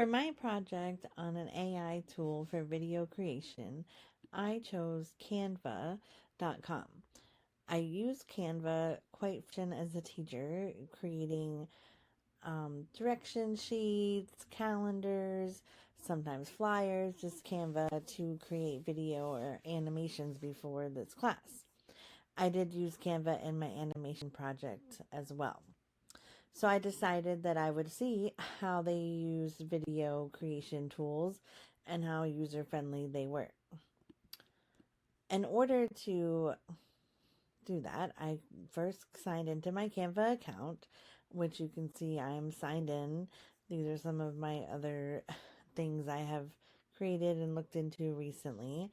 For my project on an AI tool for video creation, I chose Canva.com. I use Canva quite often as a teacher, creating direction sheets, calendars, sometimes flyers, just Canva to create video or animations before this class. I did use Canva in my animation project as well. So I decided that I would see how they use video creation tools and how user-friendly they were. In order to do that, I first signed into my Canva account, which you can see I am signed in. These are some of my other things I have created and looked into recently.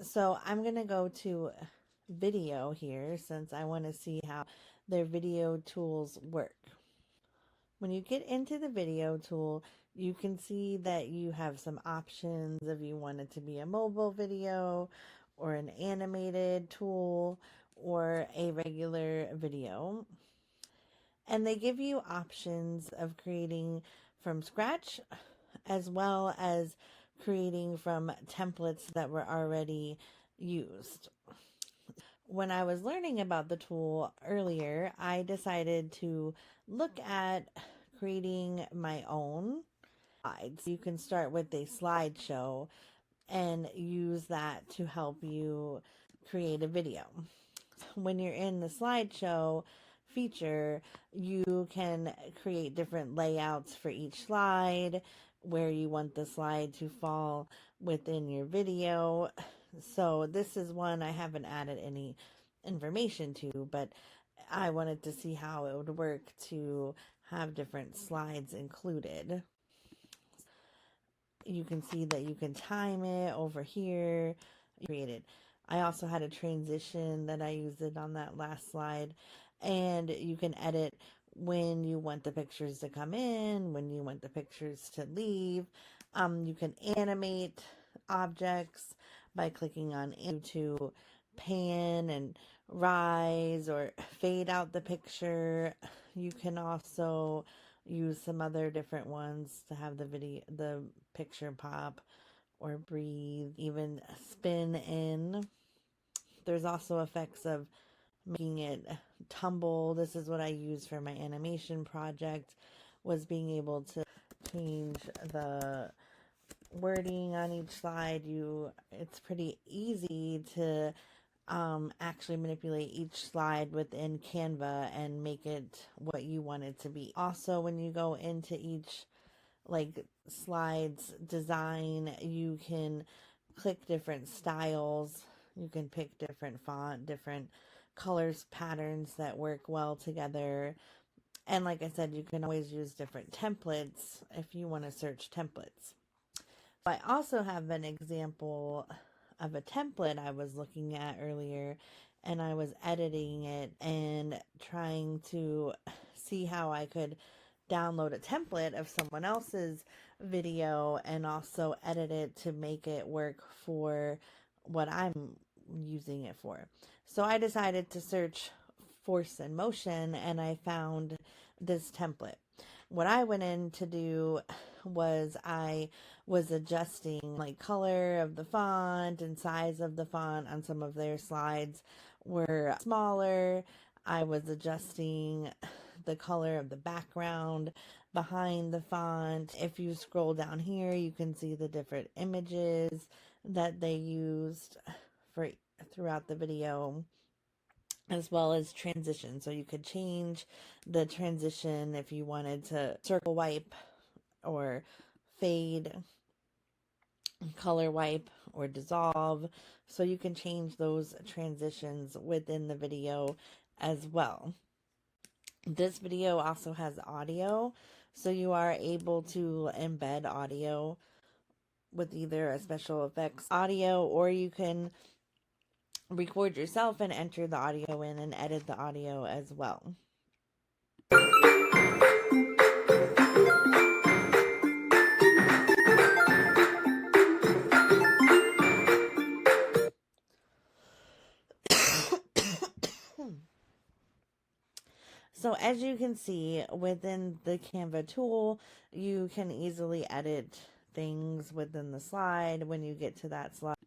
So I'm going to go to video here since I want to see how their video tools work. When you get into the video tool, you can see that you have some options if you want it to be a mobile video or an animated tool or a regular video. And they give you options of creating from scratch as well as creating from templates that were already used. When I was learning about the tool earlier, I decided to look at creating my own slides. You can start with a slideshow and use that to help you create a video. When you're in the slideshow feature, you can create different layouts for each slide, where you want the slide to fall within your video. So this is one I haven't added any information to, but I wanted to see how it would work to have different slides included. You can see that you can time it over here. Created. I also had a transition that I used it on that last slide, and you can edit when you want the pictures to come in, when you want the pictures to leave. You can animate objects by clicking on to pan and rise or fade out the picture. You can also use some other different ones to have the picture pop or breathe, even spin in. There's also effects of making it tumble. This is what I used for my animation project, was being able to change the wording on each slide. It's pretty easy to actually manipulate each slide within Canva and make it what you want it to be. Also, when you go into each slides design, you can click different styles. You can pick different font, different colors, patterns that work well together. And like I said, you can always use different templates if you want to search templates. I also have an example of a template I was looking at earlier, and I was editing it and trying to see how I could download a template of someone else's video and also edit it to make it work for what I'm using it for. So I decided to search force and motion, and I found this template. What I went in to do was I was adjusting color of the font and size of the font on some of their slides were smaller. I was adjusting the color of the background behind the font. If you scroll down here, you can see the different images that they used throughout the video, as well as transition. So you could change the transition if you wanted to circle wipe or fade, color wipe, or dissolve. So you can change those transitions within the video as well. This video also has audio, so you are able to embed audio with either a special effects audio, or you can record yourself and enter the audio in and edit the audio as well. So as you can see within the Canva tool, you can easily edit things within the slide when you get to that slide.